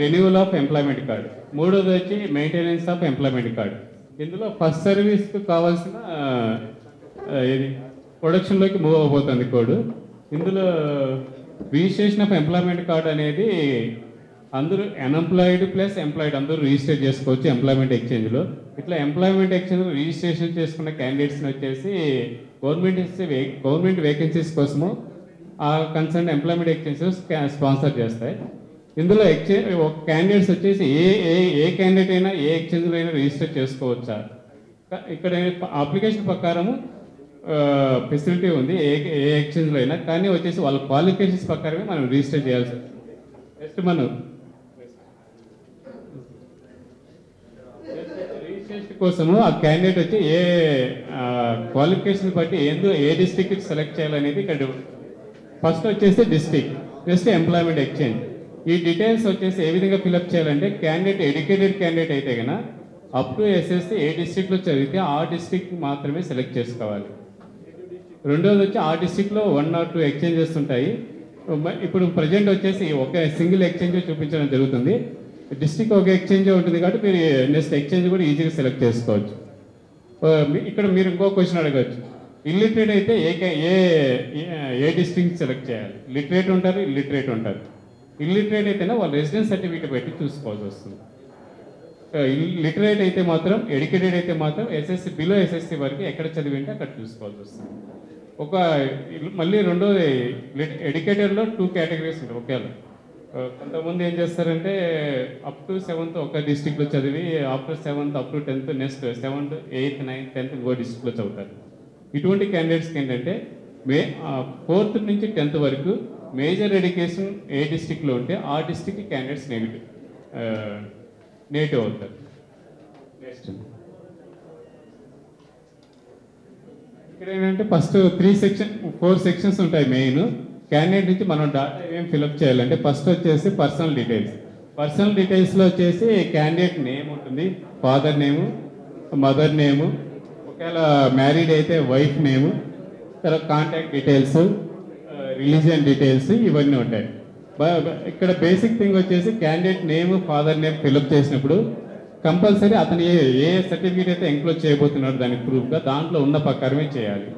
Renewal of employment card, మూడోది వచ్చి maintenance of employment card. ఇందులో ఫస్ట్ సర్వీస్కి కావాల్సిన ఇది ప్రొడక్షన్లోకి మూవ్ అవబోతుంది కోడ్. ఇందులో రిజిస్ట్రేషన్ ఆఫ్ ఎంప్లాయ్మెంట్ కార్డ్ అనేది అందరూ అన్ఎంప్లాయిడ్ ప్లస్ ఎంప్లాయిడ్ అందరూ రిజిస్టర్ చేసుకోవచ్చు ఎంప్లాయ్మెంట్ ఎక్స్చేంజ్లో. ఇట్లా ఎంప్లాయ్మెంట్ ఎక్స్చేంజ్ రిజిస్ట్రేషన్ చేసుకున్న క్యాండిడేట్స్ని వచ్చేసి గవర్నమెంట్ వేకెన్సీస్ కోసము ఆ కన్సర్న్ ఎంప్లాయ్మెంట్ ఎక్స్చేంజెస్ స్పాన్సర్ చేస్తాయి. ఇందులో ఒక క్యాండిడేట్స్ వచ్చేసి ఏ క్యాండిడేట్ అయినా ఏ ఎక్స్చేంజ్లో అయినా రిజిస్టర్ చేసుకోవచ్చా? ఇక్కడ అప్లికేషన్ ప్రకారము ఫెసిలిటీ ఉంది ఏ ఎక్స్చేంజ్లో అయినా, కానీ వచ్చేసి వాళ్ళ క్వాలిఫికేషన్స్ ప్రకారమే మనం రిజిస్టర్ చేయాల్సి వస్తుంది. నెక్స్ట్ మనం రిజిస్ట్రేషన్ కోసము ఆ క్యాండిడేట్ వచ్చి ఏ క్వాలిఫికేషన్ బట్టి ఏ డిస్ట్రిక్ట్ సెలెక్ట్ చేయాలనేది ఇక్కడ ఫస్ట్ వచ్చేసి డిస్ట్రిక్ట్, నెక్స్ట్ ఎంప్లాయ్మెంట్ ఎక్స్చేంజ్. ఈ డీటెయిల్స్ వచ్చేసి ఏ విధంగా ఫిలప్ చేయాలంటే ఎడ్యుకేటెడ్ క్యాండిడేట్ అయితే కనుక అప్ టు ఎస్ఎస్సి ఏ డిస్ట్రిక్ట్లో చదివితే ఆ డిస్ట్రిక్ట్ మాత్రమే సెలెక్ట్ చేసుకోవాలి. రెండోది వచ్చి ఆ డిస్ట్రిక్ట్లో 1 or 2 ఎక్స్చేంజెస్ ఉంటాయి. ఇప్పుడు ప్రజెంట్ వచ్చేసి ఒక సింగిల్ ఎక్స్చేంజ్ చూపించడం జరుగుతుంది. డిస్ట్రిక్ట్ ఒక ఎక్స్చేంజ్ ఉంటుంది కాబట్టి మీరు నెక్స్ట్ ఎక్స్చేంజ్ కూడా ఈజీగా సెలెక్ట్ చేసుకోవచ్చు. ఇక్కడ మీరు ఇంకో క్వశ్చన్ అడగచ్చు, ఇల్లిటరేట్ అయితే ఏ డిస్ట్రిక్ట్ సెలెక్ట్ చేయాలి? లిటరేట్ ఉంటారు, ఇల్లిటరేట్ ఉంటారు. ఇల్లిటరేట్ అయితేనే వాళ్ళు రెసిడెన్స్ సర్టిఫికేట్ పెట్టి చూసుకోవాల్సి వస్తుంది. లిటరేట్ అయితే మాత్రం, ఎడ్యుకేటెడ్ అయితే మాత్రం ఎస్ఎస్సి బిలో ఎస్ఎస్సి వరకు ఎక్కడ చదివింటే అక్కడ చూసుకోవాల్సి వస్తుంది. మళ్ళీ రెండోది ఎడ్యుకేటెడ్లో 2 కేటగిరీస్ ఉంటాయి ఒకేలా. కొంతమంది ఏం చేస్తారంటే అప్ టు 7th ఒక డిస్ట్రిక్ట్లో చదివి after 7th up to 10th next 7th 8th 9th 10th ఇంకో డిస్ట్రిక్ట్లో చదువుతారు. ఇటువంటి క్యాండిడేట్స్కి ఏంటంటే 4th నుంచి 10th వరకు మేజర్ ఎడ్యుకేషన్ ఏ డిస్ట్రిక్ట్లో ఉంటే ఆ డిస్ట్రిక్ట్ క్యాండిడేట్స్ నేటివ్ అవుతారు. నెక్స్ట్ ఇక్కడ ఏంటంటే ఫస్ట్ 4 సెక్షన్స్ ఉంటాయి మెయిన్. క్యాండిడేట్ నుంచి మనం డాటా ఏం ఫిలప్ చేయాలంటే ఫస్ట్ వచ్చేసి పర్సనల్ డీటెయిల్స్లో వచ్చేసి క్యాండిడేట్ నేమ్ ఉంటుంది, ఫాదర్ నేము, మదర్ నేము, ఒకవేళ మ్యారీడ్ అయితే వైఫ్ నేము, తర్వాత కాంటాక్ట్ డీటెయిల్స్, రిలీజియన్ డీటెయిల్స్ ఇవన్నీ ఉంటాయి. ఇక్కడ బేసిక్ థింగ్ వచ్చేసి candidate name, father name fill up చేసినప్పుడు కంపల్సరీ అతను ఏ సర్టిఫికేట్ అయితే ఎంక్లోజ్ చేయబోతున్నాడు దానికి ప్రూఫ్గా దాంట్లో ఉన్న ప్రకారమే చేయాలి.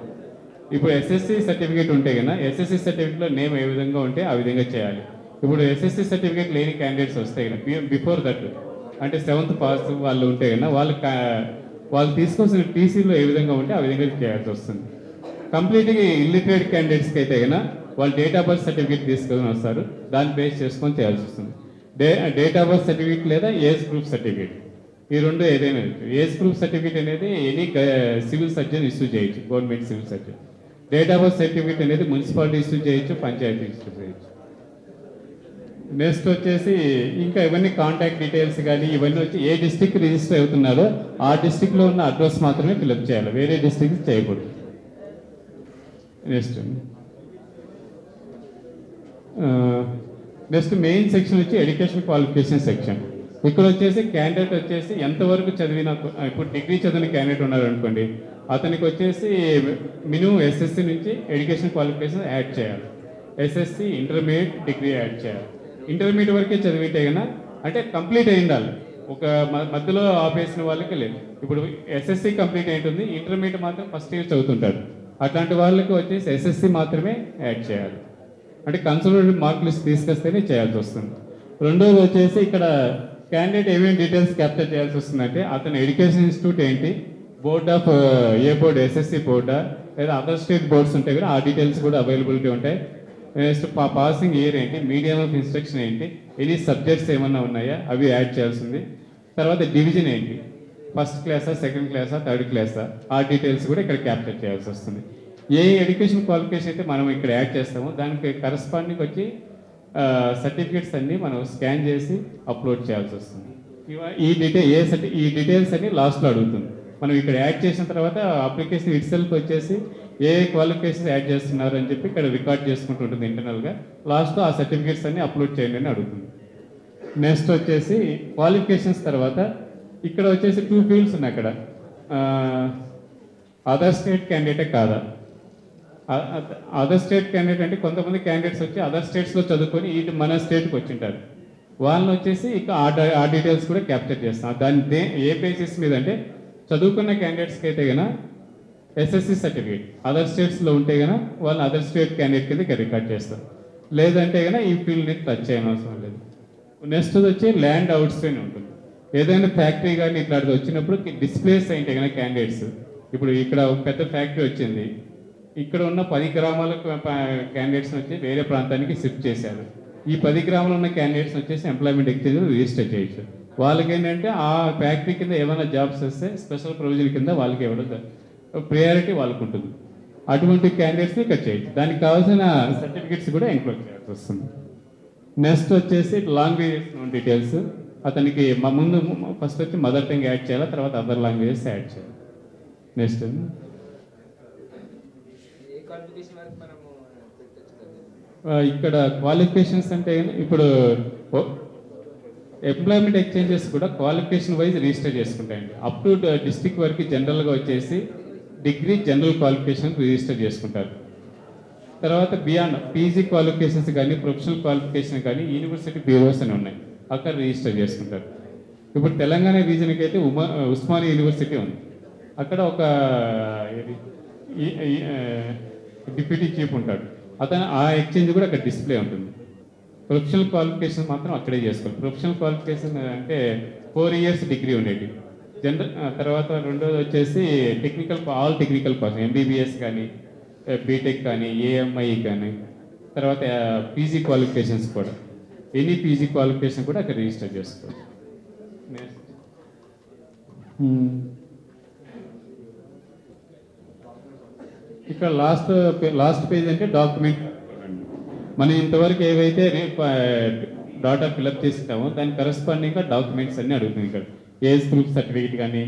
ఇప్పుడు ఎస్ఎస్సి సర్టిఫికేట్ ఉంటే కన్నా ఎస్ఎస్సి సర్టిఫికేట్లో నేమ్ ఏ విధంగా ఉంటే ఆ విధంగా చేయాలి. ఇప్పుడు ఎస్ఎస్సి సర్టిఫికేట్ లేని క్యాండిడేట్స్ వస్తాయి కదా బిఫోర్ దట్, అంటే 7th పాస్ వాళ్ళు ఉంటే కన్నా వాళ్ళు తీసుకోవాల్సిన టీసీలో ఏ విధంగా ఉంటే ఆ విధంగా చేయాల్సి వస్తుంది. కంప్లీట్గా ఇల్లిటరేట్ క్యాండిడేట్స్కి అయితే కన్నా వాళ్ళు డేట్ ఆఫ్ బర్త్ సర్టిఫికేట్ తీసుకొని వస్తారు, దాన్ని బేస్ చేసుకొని చేయాల్సి వస్తుంది. డేట్ ఆఫ్ బర్త్ సర్టిఫికేట్ లేదా ఏజ్ ప్రూఫ్ సర్టిఫికేట్, ఈ రెండు ఏదైనా. ఏజ్ ప్రూఫ్ సర్టిఫికేట్ అనేది ఎనీ సివిల్ సర్జన్ ఇష్యూ చేయొచ్చు, government civil surgeon. Date of birth certificate అనేది మున్సిపాలిటీ ఇష్యూ చేయొచ్చు, పంచాయతీ ఇష్యూ చేయొచ్చు. నెక్స్ట్ వచ్చేసి ఇంకా ఇవన్నీ కాంటాక్ట్ డీటెయిల్స్ కానీ ఇవన్నీ వచ్చి ఏ డిస్ట్రిక్ట్ రిజిస్టర్ అవుతున్నారో ఆ డిస్ట్రిక్ట్లో ఉన్న అడ్రస్ మాత్రమే ఫిల్అప్ చేయాలి, వేరే డిస్ట్రిక్ట్ చేయకూడదు. నెక్స్ట్ మెయిన్ సెక్షన్ వచ్చి ఎడ్యుకేషన్ క్వాలిఫికేషన్ సెక్షన్. ఇక్కడ వచ్చేసి క్యాండిడేట్ వచ్చేసి ఎంతవరకు చదివిన, ఇప్పుడు డిగ్రీ చదివిన క్యాండిడేట్ ఉన్నారు అనుకోండి, అతనికి వచ్చేసి మినిమం ఎస్ఎస్సి నుంచి ఎడ్యుకేషన్ క్వాలిఫికేషన్ యాడ్ చేయాలి. ఎస్ఎస్సి, ఇంటర్మీడియట్, డిగ్రీ యాడ్ చేయాలి. ఇంటర్మీడియట్ వరకే చదివితే కన్నా అంటే కంప్లీట్ అయి ఉండాలి, ఒక మధ్యలో ఆపేసిన వాళ్ళకి లేదు. ఇప్పుడు ఎస్ఎస్సి కంప్లీట్ అయి ఉంటుంది, ఇంటర్మీడియట్ మాత్రం ఫస్ట్ ఇయర్ చదువుతుంటారు, అట్లాంటి వాళ్ళకి వచ్చేసి ఎస్ఎస్సి మాత్రమే యాడ్ చేయాలి. అంటే కన్సల్టేటివ్ మార్క్ లిస్ట్ తీసుకొస్తేనే చేయాల్సి వస్తుంది. రెండోది వచ్చేసి ఇక్కడ క్యాండిడేట్ ఏమేమి డీటెయిల్స్ క్యాప్చర్ చేయాల్సి వస్తుందంటే అతను ఎడ్యుకేషన్ ఇన్స్టిట్యూట్ ఏంటి, బోర్డ్ ఆఫ్ ఏ బోర్డు, ఎస్ఎస్సి బోర్డా లేదా అదర్ స్టేట్ బోర్డ్స్ ఉంటాయి కూడా ఆ డీటెయిల్స్ కూడా అవైలబిలిటీ ఉంటాయి. నెక్స్ట్ పాసింగ్ ఇయర్ ఏంటి, మీడియం ఆఫ్ ఇన్స్ట్రక్షన్ ఏంటి, ఎనీ సబ్జెక్ట్స్ ఏమన్నా ఉన్నాయా అవి యాడ్ చేయాల్సింది. తర్వాత డివిజన్ ఏంటి, ఫస్ట్ క్లాసా, సెకండ్ క్లాసా, థర్డ్ క్లాసా, ఆ డీటెయిల్స్ కూడా ఇక్కడ క్యాప్చర్ చేయాల్సి వస్తుంది. ఏ ఎడ్యుకేషన్ క్వాలిఫికేషన్ అయితే మనం ఇక్కడ యాడ్ చేస్తామో దానికి కరస్పాండింగ్ వచ్చి సర్టిఫికేట్స్ అన్నీ మనం స్కాన్ చేసి అప్లోడ్ చేయాల్సి వస్తుంది. ఈ డీటెయిల్స్ అన్ని లాస్ట్లో అడుగుతుంది. మనం ఇక్కడ యాడ్ చేసిన తర్వాత అప్లికేషన్ ఇట్ సెల్ఫ్ వచ్చేసి ఏ క్వాలిఫికేషన్స్ యాడ్ చేస్తున్నారు అని చెప్పి ఇక్కడ రికార్డ్ చేసుకుంటుంటుంది ఇంటర్నల్గా. లాస్ట్లో ఆ సర్టిఫికేట్స్ అన్ని అప్లోడ్ చేయండి అని అడుగుతుంది. నెక్స్ట్ వచ్చేసి క్వాలిఫికేషన్స్ తర్వాత ఇక్కడ వచ్చేసి 2 ఫీల్డ్స్ ఉన్నాయి. అక్కడ అదర్ స్టేట్ క్యాండిడేటే కాదా, అదర్ స్టేట్ క్యాండిడేట్ అంటే కొంతమంది క్యాండిడేట్స్ వచ్చి అదర్ స్టేట్స్లో చదువుకొని ఇటు మన స్టేట్కి వచ్చింటారు. వాళ్ళని వచ్చేసి ఇక ఆ డీటెయిల్స్ కూడా క్యాప్చర్ చేస్తాం. దాని ఏ బేసిస్ మీద అంటే చదువుకున్న క్యాండిడేట్స్కి అయితే కనుక ఎస్ఎస్సి సర్టిఫికేట్ అదర్ స్టేట్స్లో ఉంటే కనుక వాళ్ళు అదర్ స్టేట్ క్యాండిడేట్ కింద రికార్డ్ చేస్తారు. లేదంటే కనుక ఈ ఫీల్డ్ని టచ్ చేయనవసరం లేదు. నెక్స్ట్ వచ్చి ల్యాండ్ అవుట్స్ట్రైన్ ఉంటుంది. ఏదైనా ఫ్యాక్టరీ కానీ ఇట్లాంటిది వచ్చినప్పుడు డిస్ప్లేస్ అయితే కనుక క్యాండిడేట్స్, ఇప్పుడు ఇక్కడ ఒక పెద్ద ఫ్యాక్టరీ వచ్చింది, ఇక్కడ ఉన్న 10 గ్రామాలకు క్యాండిడేట్స్ వచ్చి వేరే ప్రాంతానికి షిఫ్ట్ చేశారు. ఈ 10 గ్రామాలు ఉన్న క్యాండిడేట్స్ వచ్చేసి ఎంప్లాయ్మెంట్ ఎక్స్చేంజ్ రిజిస్టర్ చేయొచ్చు. వాళ్ళకి ఏంటంటే ఆ ఫ్యాక్టరీ కింద ఏమైనా జాబ్స్ వస్తే స్పెషల్ ప్రొవిజన్ కింద వాళ్ళకి ఇవ్వడం ప్రియారిటీ వాళ్ళకు ఉంటుంది. అటువంటి క్యాండిడేట్స్ని ఇక్కడ చేయొచ్చు. దానికి కావాల్సిన సర్టిఫికేట్స్ కూడా ఇంక్లూడ్ చేయాల్సి వస్తుంది. నెక్స్ట్ వచ్చేసి లాంగ్వేజెస్ డీటెయిల్స్. అతనికి ముందు ఫస్ట్ వచ్చి మదర్ టంగ్ యాడ్ చేయాలి, తర్వాత అదర్ లాంగ్వేజెస్ యాడ్ చేయాలి. నెక్స్ట్ ఇక్కడ క్వాలిఫికేషన్స్ అంటే ఇప్పుడు ఎంప్లాయ్మెంట్ ఎక్స్చేంజెస్ కూడా క్వాలిఫికేషన్ వైజ్ రిజిస్టర్ చేసుకుంటాయండి. అప్ టు డిస్ట్రిక్ట్ వరకు జనరల్గా వచ్చేసి డిగ్రీ జనరల్ క్వాలిఫికేషన్ రిజిస్టర్ చేసుకుంటారు. తర్వాత బియాండ్ పీజీ క్వాలిఫికేషన్స్ కానీ ప్రొఫెషనల్ క్వాలిఫికేషన్ కానీ యూనివర్సిటీ బ్యూరోస్ అని ఉన్నాయి, అక్కడ రిజిస్టర్ చేసుకుంటారు. ఇప్పుడు తెలంగాణ రీజన్కి అయితే ఉస్మానియా యూనివర్సిటీ ఉంది, అక్కడ ఒక డిప్యూటీ చీఫ్ ఉంటాడు, అతను ఆ ఎక్స్చేంజ్ కూడా అక్కడ డిస్ప్లే ఉంటుంది. ప్రొఫెషనల్ క్వాలిఫికేషన్ మాత్రం అక్కడే చేసుకోవాలి. ప్రొఫెషనల్ క్వాలిఫికేషన్ అంటే 4 years డిగ్రీ ఉండేది. తర్వాత రెండోది వచ్చేసి ఆల్ టెక్నికల్ కోర్స్, ఎంబీబీఎస్ కానీ బీటెక్ కానీ ఏఎంఐ కానీ, తర్వాత పీజీ క్వాలిఫికేషన్స్ కూడా ఎనీ పీజీ క్వాలిఫికేషన్ కూడా అక్కడ రిజిస్టర్ చేసుకోవాలి. ఇక్కడ లాస్ట్ పేజ్ అంటే డాక్యుమెంట్. మనం ఇంతవరకు ఏవైతే డాటా ఫిల్అప్ చేస్తామో దానికి కరెస్పాండింగ్గా డాక్యుమెంట్స్ అన్నీ అడుగుతుంది. ఇక్కడ ఏజ్ ప్రూఫ్ సర్టిఫికేట్ కానీ,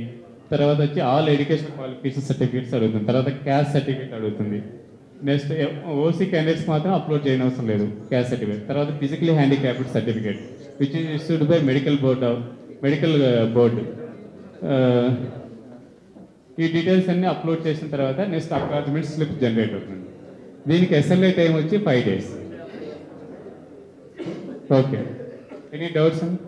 తర్వాత వచ్చి ఆల్ ఎడ్యుకేషన్ క్వాలిఫికేషన్ సర్టిఫికేట్స్ అడుగుతుంది, తర్వాత క్యాస్ట్ సర్టిఫికేట్ అడుగుతుంది. నెక్స్ట్ ఓసీ క్యాండిడేట్స్ మాత్రం అప్లోడ్ చేయనవసరం లేదు క్యాస్ట్ సర్టిఫికేట్. తర్వాత physically handicapped certificate which is issued by medical board. ఈ డీటెయిల్స్ అన్నీ అప్లోడ్ చేసిన తర్వాత నెక్స్ట్ అక్నాలెడ్జ్మెంట్ స్లిప్ జనరేట్ అవుతుంది. దీనికి ఎస్ఎల్ఏ టైం వచ్చి 5 days. ఓకే, ఎనీ డౌట్స్ అండి?